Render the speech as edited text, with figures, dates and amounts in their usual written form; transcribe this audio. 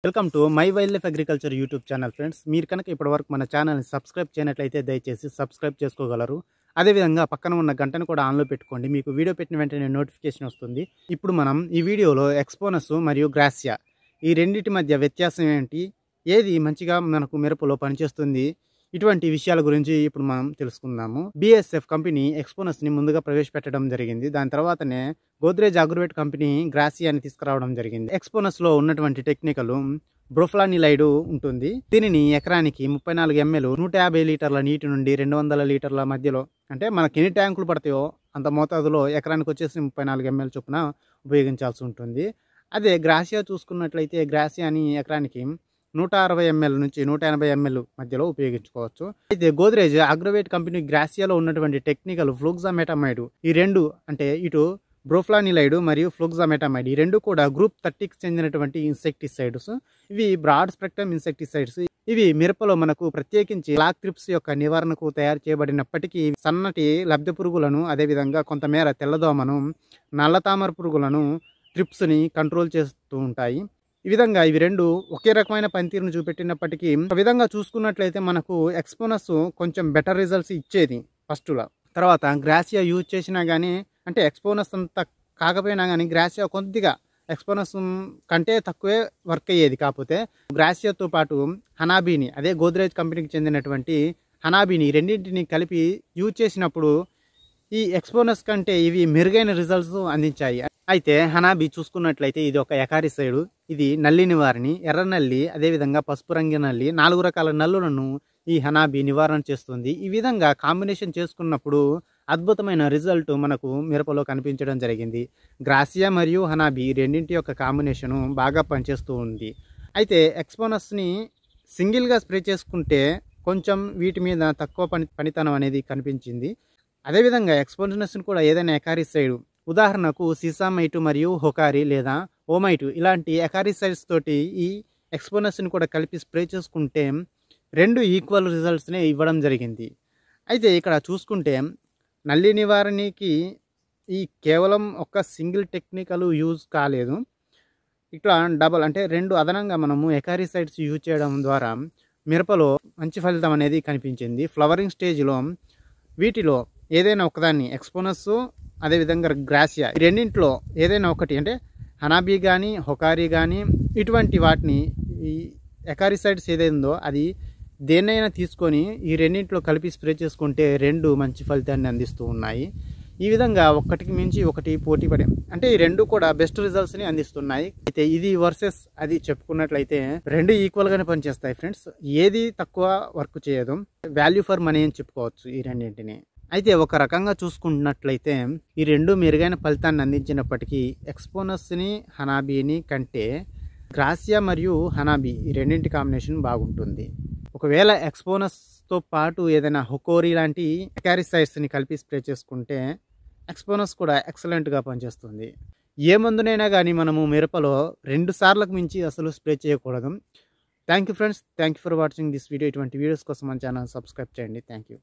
Welcome to my wild life agriculture YouTube channel friends. మీరు కనుక ఇప్పటివరకు మన ఛానల్ని సబ్స్క్రైబ్ చేయనట్లయితే దయచేసి సబ్స్క్రైబ్ చేసుకోగలరు. అదేవిధంగా పక్కన ఉన్న గంటను కూడా ఆన్లో పెట్టుకోండి. మీకు వీడియో పెట్టిన వెంటనే నోటిఫికేషన్ వస్తుంది. ఇప్పుడు మనం ఈ వీడియోలో ఎక్స్పోనస్ మరియు గ్రాసియా ఈ రెండింటి మధ్య వ్యత్యాసం ఏంటి, ఏది మంచిగా మనకు మిరపలో పనిచేస్తుంది, ఇటువంటి విషయాల గురించి ఇప్పుడు మనం తెలుసుకుందాము. బిఎస్ఎఫ్ కంపెనీ ఎక్స్పోనస్ని ముందుగా ప్రవేశపెట్టడం జరిగింది. దాని తర్వాతనే గోద్రేజ్ అగ్రోవేట్ కంపెనీ గ్రాసియాని తీసుకురావడం జరిగింది. ఎక్స్పోనస్లో ఉన్నటువంటి టెక్నికల్ బ్రోఫ్లానిలైడ్ ఉంటుంది. దీనిని ఎకరానికి 34 ml 150 లీటర్ల నీటి నుండి 200 లీటర్ల మధ్యలో, అంటే మనకి ఎన్ని ట్యాంకులు పడతాయో అంత మోతాదులో ఎకరానికి వచ్చేసి 34 ml చొప్పున ఉపయోగించాల్సి ఉంటుంది. అదే గ్రాసియా చూసుకున్నట్లయితే గ్రాసియాని ఎకరానికి 160 ml నుంచి 180 ml మధ్యలో ఉపయోగించుకోవచ్చు. అయితే గోద్రేజ్ అగ్రోవేట్ కంపెనీ గ్రాసియాలో ఉన్నటువంటి టెక్నికల్ ఫ్లూక్సామెటమైడ్, ఈ రెండు అంటే ఇటు బ్రోఫ్లానిలైడ్ మరియు ఫ్లూక్సామెటమైడ్, ఈ రెండు కూడా గ్రూప్ 30కి చెందినటువంటి ఇన్సెక్టిసైడ్స్. ఇవి బ్రాడ్ స్పెక్ట్రమ్ ఇన్సెక్టిసైడ్స్. ఇవి మిరపలో మనకు ప్రత్యేకించి బ్లాక్ థ్రిప్స్ యొక్క నివారణకు తయారు చేయబడినప్పటికీ సన్నటి లబ్ధ పురుగులను, అదేవిధంగా కొంతమేర తెల్లదోమను, నల్లతామర పురుగులను, థ్రిప్స్ని కంట్రోల్ చేస్తూ ఉంటాయి. ఈ విధంగా ఇవి రెండు ఒకే రకమైన పనితీరును చూపెట్టినప్పటికీ ఒక విధంగా చూసుకున్నట్లయితే మనకు ఎక్స్పోనస్ కొంచెం బెటర్ రిజల్ట్స్ ఇచ్చేది ఫస్ట్లో. తర్వాత గ్రాసియా యూజ్ చేసినా కానీ, అంటే ఎక్స్పోనస్ అంత కాకపోయినా కానీ గ్రాసియా కొద్దిగా ఎక్స్పోనస్ కంటే తక్కువే వర్క్ అయ్యేది. కాకపోతే గ్రాసియాతో పాటు హనాబీని, అదే గోద్రేజ్ కంపెనీకి చెందినటువంటి హనాబీని రెండింటిని కలిపి యూజ్ చేసినప్పుడు ఈ ఎక్స్పోనస్ కంటే ఇవి మెరుగైన రిజల్ట్స్ అందించాయి. అయితే హనాబీ చూసుకున్నట్లయితే ఇది ఒక ఎకారిసైడ్. ఇది నల్లి నివారణి, ఎర్ర నల్లి, అదేవిధంగా పసుపు రంగు నల్లి, 4 రకాల నల్లులను ఈ హనాబీ నివారణ చేస్తుంది. ఈ విధంగా కాంబినేషన్ చేసుకున్నప్పుడు అద్భుతమైన రిజల్ట్ మనకు మిరపలో కనిపించడం జరిగింది. గ్రాసియా మరియు హనాబీ రెండింటి యొక్క కాంబినేషను బాగా పనిచేస్తూ ఉంది. అయితే ఎక్స్పోనస్ని సింగిల్గా స్ప్రే చేసుకుంటే కొంచెం వీటి మీద తక్కువ పనితనం అనేది కనిపించింది. అదేవిధంగా ఎక్స్పోనస్ని కూడా ఏదైనా ఎకారిసైడ్, ఉదాహరణకు సిసామైట్ మరియు హొకారి లేదా ఓమైట్ ఇలాంటి ఎకారిసైడ్స్ తోటి ఈ ఎక్స్పోనస్ని కూడా కలిపి స్ప్రే చేసుకుంటే రెండు ఈక్వల్ రిజల్ట్స్నే ఇవ్వడం జరిగింది. అయితే ఇక్కడ చూసుకుంటే నల్లి నివారణకి ఈ కేవలం ఒక సింగిల్ టెక్నికల్ యూజ్ కాలేదు. ఇట్లా డబల్, అంటే రెండు అదనంగా మనము ఎకారిసైడ్స్ యూజ్ చేయడం ద్వారా మిరపలో మంచి ఫలితం అనేది కనిపించింది. ఫ్లవరింగ్ స్టేజ్లో వీటిలో ఏదైనా ఒకదాన్ని, ఎక్స్పోనస్ అదేవిధంగా గ్రాసియా, ఈ రెండింటిలో ఏదైనా ఒకటి, అంటే హనాబీ కానీ హొకారీ కానీ ఇటువంటి వాటిని ఈ ఎకారిసైడ్స్ ఏదైందో అది దేన్నైనా తీసుకొని ఈ రెండింటిలో కలిపి స్ప్రే చేసుకుంటే రెండు మంచి ఫలితాన్ని అందిస్తూ ఉన్నాయి. ఈ విధంగా ఒకటికి మించి ఒకటి పోటీ పడే, అంటే ఈ రెండు కూడా బెస్ట్ రిజల్ట్స్ని అందిస్తున్నాయి. అయితే ఇది వర్సెస్ అది చెప్పుకున్నట్లయితే రెండు ఈక్వల్గానే పనిచేస్తాయి ఫ్రెండ్స్. ఏది తక్కువ వర్క్ చేయదు. వాల్యూ ఫర్ మనీ అని చెప్పుకోవచ్చు ఈ రెండింటిని. అయితే ఒక రకంగా చూసుకుంటున్నట్లయితే ఈ రెండు మెరుగైన ఫలితాన్ని అందించినప్పటికీ ఎక్స్పోనస్ని హనాబీని కంటే గ్రాసియా మరియు హనాబీ ఈ రెండింటి కాంబినేషన్ బాగుంటుంది. ఒకవేళ ఎక్స్పోనస్తో పాటు ఏదైనా హొకోరీ లాంటి ఎకారిసైడ్స్ని కలిపి స్ప్రే చేసుకుంటే ఎక్స్పోనస్ కూడా ఎక్సలెంట్గా పనిచేస్తుంది. ఏ మందునైనా కానీ మనము మిరపలో 2 సార్లకు మించి అసలు స్ప్రే చేయకూడదు. Thank you friends, thank you for watching this video. ఇటువంటి వీడియోస్ కోసం మన ఛానల్ సబ్స్క్రైబ్ చేయండి. Thank you.